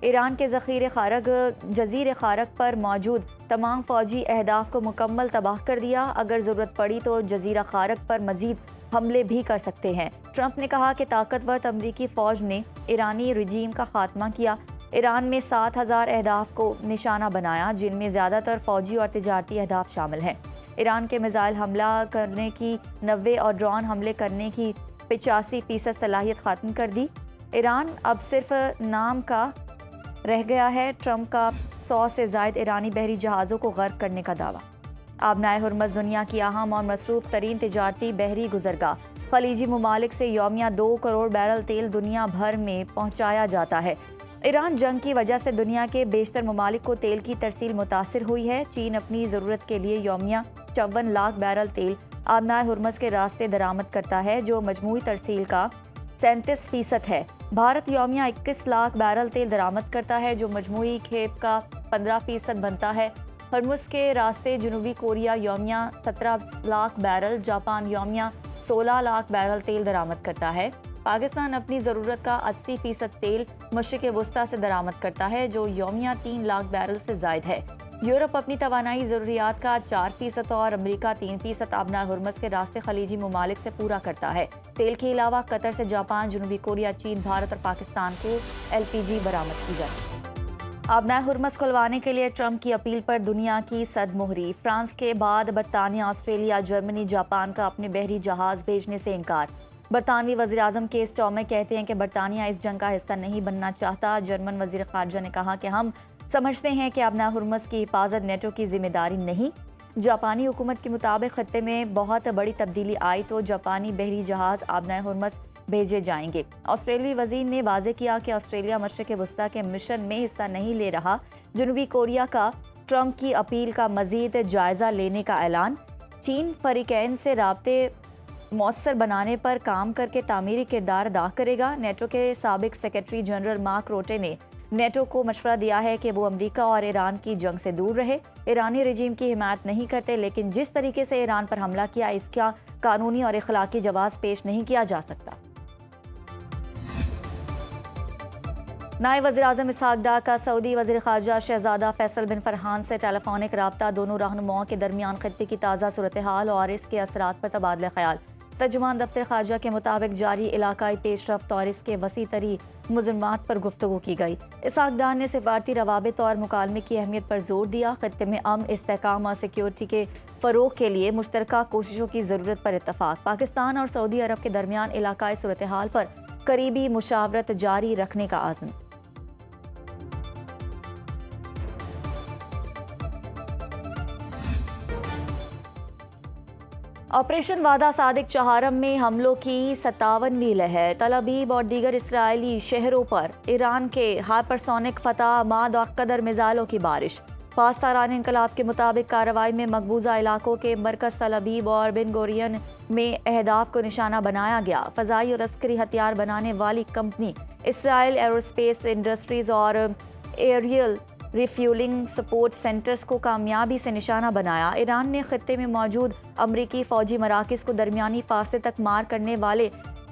ایران کے جزیرے خارق پر موجود تمام فوجی اہداف کو مکمل تباہ کر دیا، اگر ضرورت پڑی تو جزیرہ خارق پر مزید حملے بھی کر سکتے ہیں۔ ٹرمپ نے کہا کہ طاقتور امریکی فوج نے ایرانی رجیم کا خاتمہ کیا، ایران میں 7,000 اہداف کو نشانہ بنایا، جن میں زیادہ تر فوجی اور تجارتی اہداف شامل ہیں۔ ایران کے میزائل حملہ کرنے کی 90 اور ڈرون حملے کرنے کی 85% صلاحیت ختم کر دی۔ ایران اب صرف نام کا رہ گیا ہے۔ ٹرمپ کا 100 سے زائد ایرانی بحری جہازوں کو غرق کرنے کا دعویٰ۔ آبنائے ہرمز دنیا کی اہم اور مصروف ترین تجارتی بحری گزرگاہ، خلیجی ممالک سے یومیہ 2 کروڑ بیرل تیل دنیا بھر میں پہنچایا جاتا ہے۔ ایران جنگ کی وجہ سے دنیا کے بیشتر ممالک کو تیل کی ترسیل متاثر ہوئی ہے۔ چین اپنی ضرورت کے لیے یومیہ 54 لاکھ بیرل تیل آبنائے ہرمز کے راستے درآمد کرتا ہے، جو مجموعی ترسیل کا 37% ہے۔ بھارت یومیہ 21 لاکھ بیرل تیل درآمد کرتا ہے، جو مجموعی کھیپ کا 15% بنتا ہے۔ ہرمز کے راستے جنوبی کوریا یومیہ 17 لاکھ بیرل، جاپان یومیہ 16 لاکھ بیرل تیل درآمد کرتا ہے۔ پاکستان اپنی ضرورت کا 80% تیل مشرق وسطیٰ سے درآمد کرتا ہے، جو یومیہ 3 لاکھ بیرل سے زائد ہے۔ یورپ اپنی توانائی ضروریات کا 4% اور امریکہ 3% آبنائے ہرمز کے راستے خلیجی ممالک سے پورا کرتا ہے۔ تیل کے علاوہ قطر سے جاپان، جنوبی کوریا، چین، بھارت اور پاکستان کو LPG برآمد کی جاتی ہے۔ آبنائے ہرمز کھلوانے کے لیے ٹرمپ کی اپیل پر دنیا کی صد مہری۔ فرانس کے بعد برطانیہ، آسٹریلیا، جرمنی، جاپان کا اپنے بحری جہاز بھیجنے سے انکار۔ برطانوی وزیراعظم کیئر سٹارمر کہتے ہیں کہ برطانیہ اس جنگ کا حصہ نہیں بننا چاہتا۔ جرمن وزیر خارجہ نے کہا کہ ہم سمجھتے ہیں کہ آبنائے ہرمز کی حفاظت نیٹو کی ذمہ داری نہیں۔ جاپانی حکومت کے مطابق خطے میں بہت بڑی تبدیلی آئی تو جاپانی بحری جہاز آبنائے ہرمز بھیجے جائیں گے۔ آسٹریلوی وزیر نے واضح کیا کہ آسٹریلیا مشرق وسطیٰ کے مشن میں حصہ نہیں لے رہا۔ جنوبی کوریا کا ٹرمپ کی اپیل کا مزید جائزہ لینے کا اعلان۔ چین فریقین سے رابطے مؤثر بنانے پر کام کر کے تعمیری کردار ادا کرے گا۔ نیٹو کے سابق سیکرٹری جنرل مارک روٹے نے نیٹو کو مشورہ دیا ہے کہ وہ امریکہ اور ایران کی جنگ سے دور رہے۔ ایرانی رجیم کی حمایت نہیں کرتے، لیکن جس طریقے سے ایران پر حملہ کیا، اس کا قانونی اور اخلاقی جواز پیش نہیں کیا جا سکتا۔ نائب وزیراعظم اسحاق ڈار کا سعودی وزیر خارجہ شہزادہ فیصل بن فرحان سے ٹیلی فونک رابطہ، دونوں رہنماؤں کے درمیان خطے کی تازہ صورتحال اور اس کے اثرات پر تبادلہ خیال۔ ترجمان دفتر خارجہ کے مطابق جاری علاقائی پیش رفت اور اس کے وسیع تری مضمرات پر گفتگو کی گئی۔ اسحاق ڈار نے سفارتی روابط اور مکالمے کی اہمیت پر زور دیا۔ خطے میں امن، استحکام اور سیکیورٹی کے فروغ کے لیے مشترکہ کوششوں کی ضرورت پر اتفاق۔ پاکستان اور سعودی عرب کے درمیان علاقائی صورتحال پر قریبی مشاورت جاری رکھنے کا عزم۔ آپریشن وعدہ صادق چہارم میں حملوں کی 57ویں لہر۔ تل ابیب اور دیگر اسرائیلی شہروں پر ایران کے ہائپرسونک فتح ماد اور قدر میزائلوں کی بارش۔ پاسداران انقلاب کے مطابق کارروائی میں مقبوضہ علاقوں کے مرکز تل ابیب اور بن گورین میں اہداف کو نشانہ بنایا گیا۔ فضائی اور عسکری ہتھیار بنانے والی کمپنی اسرائیل ایروسپیس انڈسٹریز اور ایریل ریفیولنگ سپورٹ سینٹرز کو کامیابی سے نشانہ بنایا۔ ایران نے خطے میں موجود امریکی فوجی مراکز کو درمیانی فاصلے تک مار کرنے والے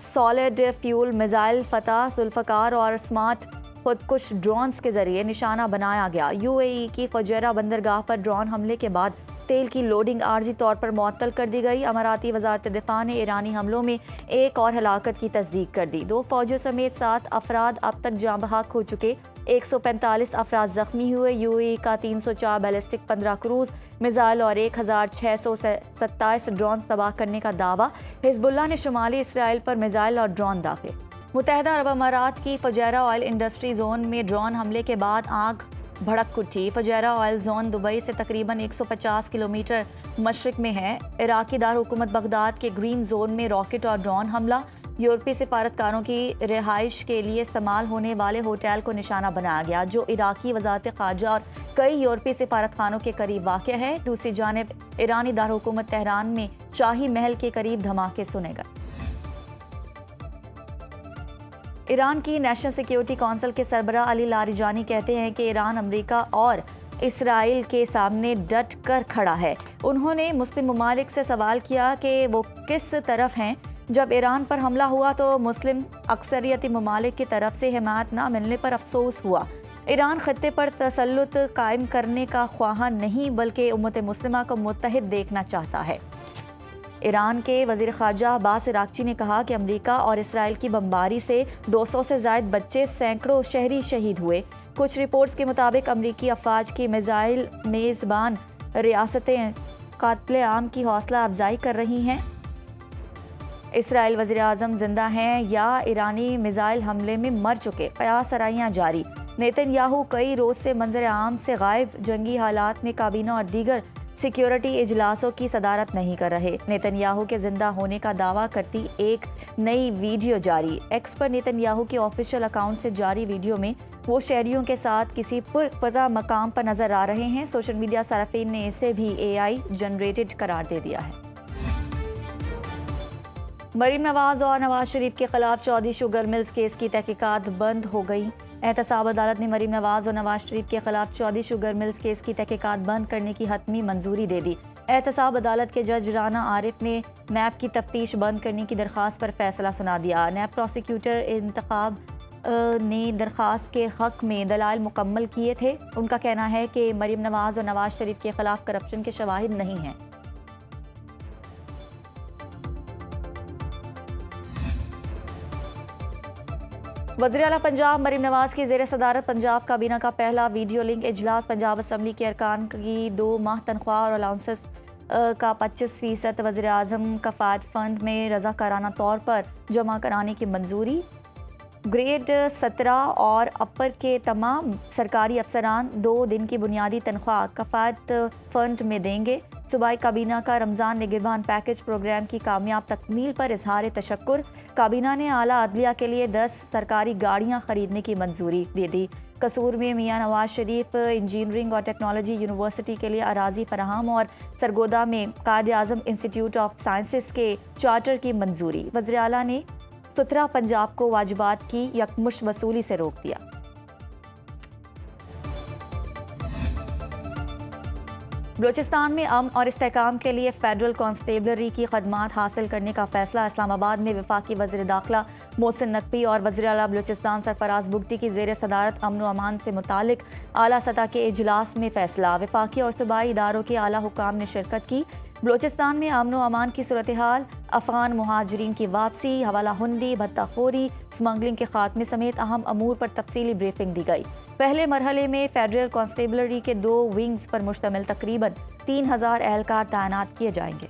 سالڈ فیول میزائل فتح، ذوالفقار اور اسمارٹ خودکش ڈرونز کے ذریعے نشانہ بنایا گیا۔ UAE کی فجیرہ بندرگاہ پر ڈرون حملے کے بعد تیل کی لوڈنگ عارضی طور پر معطل کر دی گئی۔ اماراتی وزارت دفاع نے ایرانی حملوں میں ایک اور ہلاکت کی تصدیق کر دی۔ 2 فوجیوں سمیت 7 افراد اب تک جاں بحق ہو چکے، 145 افراد زخمی ہوئے۔ UAE کا 304 بیلسٹک، 15 کروز میزائل اور 1627 ڈرونز تباہ کرنے کا دعویٰ۔ حزب اللہ نے شمالی اسرائیل پر میزائل اور ڈرون داغے۔ متحدہ عرب امارات کی فجیرہ آئل انڈسٹری زون میں ڈرون حملے کے بعد آگ بھڑک اٹھی۔ فجیرہ آئل زون دبئی سے تقریباً 150 کلومیٹر مشرق میں ہے۔ عراقی دارالحکومت بغداد کے گرین زون میں راکٹ اور ڈرون حملہ۔ یورپی سفارتکاروں کی رہائش کے لیے استعمال ہونے والے ہوٹل کو نشانہ بنایا گیا، جو عراقی وزارت خارجہ اور کئی یورپی سفارتخانوں کے قریب واقع ہے۔ دوسری جانب ایرانی دارالحکومت تہران میں شاہی محل کے قریب دھماکے سنے گئے۔ ایران کی نیشنل سیکیورٹی کونسل کے سربراہ علی لاریجانی کہتے ہیں کہ ایران امریکہ اور اسرائیل کے سامنے ڈٹ کر کھڑا ہے۔ انہوں نے مسلم ممالک سے سوال کیا کہ وہ کس طرف ہیں۔ جب ایران پر حملہ ہوا تو مسلم اکثریتی ممالک کی طرف سے حمایت نہ ملنے پر افسوس ہوا۔ ایران خطے پر تسلط قائم کرنے کا خواہاں نہیں بلکہ امت مسلمہ کو متحد دیکھنا چاہتا ہے۔ ایران کے وزیر خارجہ عباس عراقچی نے کہا کہ امریکہ اور اسرائیل کی بمباری سے 200 سے زائد بچے، سینکڑوں شہری شہید ہوئے۔ کچھ رپورٹس کے مطابق امریکی افواج کی میزائل میزبان ریاستیں قتل عام کی حوصلہ افزائی کر رہی ہیں۔ اسرائیل وزیر اعظم زندہ ہیں یا ایرانی میزائل حملے میں مر چکے، قیاس آرائیاں جاری۔ نیتن یاہو کئی روز سے منظر عام سے غائب، جنگی حالات میں کابینہ اور دیگر سیکیورٹی اجلاسوں کی صدارت نہیں کر رہے۔ نیتن یاہو کے زندہ ہونے کا دعویٰ کرتی ایک نئی ویڈیو جاری۔ ایکس پر نیتن یاہو کے آفیشیل اکاؤنٹ سے جاری ویڈیو میں وہ شہریوں کے ساتھ کسی پرفضا مقام پر نظر آ رہے ہیں۔ سوشل میڈیا صارفین نے اسے بھی اے آئی جنریٹڈ قرار دے دیا ہے۔ مریم نواز اور نواز شریف کے خلاف چودھری شوگر ملز کیس کی تحقیقات بند ہو گئی۔ احتساب عدالت نے مریم نواز اور نواز شریف کے خلاف چودھری شوگر ملز کیس کی تحقیقات بند کرنے کی حتمی منظوری دے دی۔ احتساب عدالت کے جج رانا عارف نے نیب کی تفتیش بند کرنے کی درخواست پر فیصلہ سنا دیا۔ نیب پروسیکیوٹر انتخاب نے درخواست کے حق میں دلائل مکمل کیے تھے۔ ان کا کہنا ہے کہ مریم نواز اور نواز شریف کے خلاف کرپشن کے شواہد نہیں ہیں۔ وزیر اعلیٰ پنجاب مریم نواز کی زیر صدارت پنجاب کابینہ کا پہلا ویڈیو لنک اجلاس۔ پنجاب اسمبلی کے ارکان کی 2 ماہ تنخواہ اور الاؤنسز کا 25% وزیر اعظم کفایت فنڈ میں رضاکارانہ طور پر جمع کرانے کی منظوری۔ گریڈ 17 اور اپر کے تمام سرکاری افسران 2 دن کی بنیادی تنخواہ کفایت فنڈ میں دیں گے۔ صوبائی کابینہ کا رمضان نگہبان پیکج پروگرام کی کامیاب تکمیل پر اظہار تشکر۔ کابینہ نے اعلیٰ عدلیہ کے لیے 10 سرکاری گاڑیاں خریدنے کی منظوری دے دی۔ قصور میں میاں نواز شریف انجینئرنگ اور ٹیکنالوجی یونیورسٹی کے لیے اراضی فراہم اور سرگودا میں قائد اعظم انسٹی ٹیوٹ آف سائنسز کے چارٹر کی منظوری۔ وزیر اعلیٰ نے سترہ پنجاب کو واجبات کی یکمشت وصولی سے روک دیا۔ بلوچستان میں امن اور استحکام کے لیے فیڈرل کانسٹیبلری کی خدمات حاصل کرنے کا فیصلہ۔ اسلام آباد میں وفاقی وزیر داخلہ محسن نقوی اور وزیر اعلیٰ بلوچستان سرفراز بگٹی کی زیر صدارت امن و امان سے متعلق اعلیٰ سطح کے اجلاس میں فیصلہ۔ وفاقی اور صوبائی اداروں کے اعلیٰ حکام نے شرکت کی۔ بلوچستان میں امن و امان کی صورتحال، افغان مہاجرین کی واپسی، حوالہ ہنڈی، بھتہ خوری، سمگلنگ کے خاتمے سمیت اہم امور پر تفصیلی بریفنگ دی گئی۔ پہلے مرحلے میں فیڈرل کانسٹیبلری کے 2 ونگز پر مشتمل تقریباً 3000 اہلکار تعینات کیے جائیں گے۔